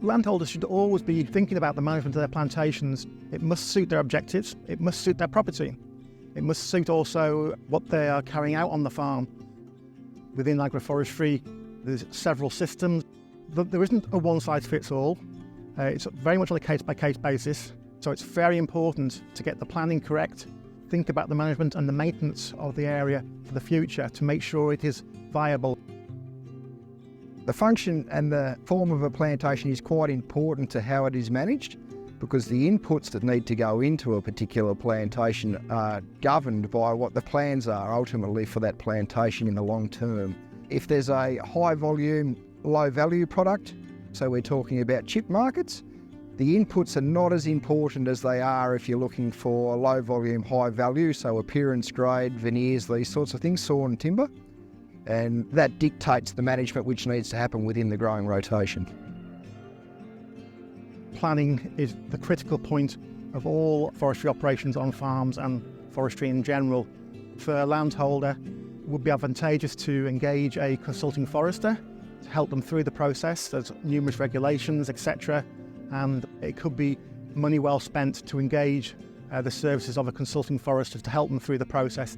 Landholders should always be thinking about the management of their plantations. It must suit their objectives, it must suit their property. It must suit also what they are carrying out on the farm. Within agroforestry, there's several systems. There isn't a one-size-fits-all. It's very much on a case-by-case basis. So it's very important to get the planning correct, think about the management and the maintenance of the area for the future to make sure it is viable. The function and the form of a plantation is quite important to how it is managed, because the inputs that need to go into a particular plantation are governed by what the plans are ultimately for that plantation in the long term. If there's a high volume, low value product, so we're talking about chip markets, the inputs are not as important as they are if you're looking for low volume, high value, so appearance grade, veneers, these sorts of things, sawn timber. And that dictates the management which needs to happen within the growing rotation. Planning is the critical point of all forestry operations on farms and forestry in general. For a landholder, it would be advantageous to engage a consulting forester to help them through the process. There's numerous regulations, etc. And it could be money well spent to engage the services of a consulting forester to help them through the process.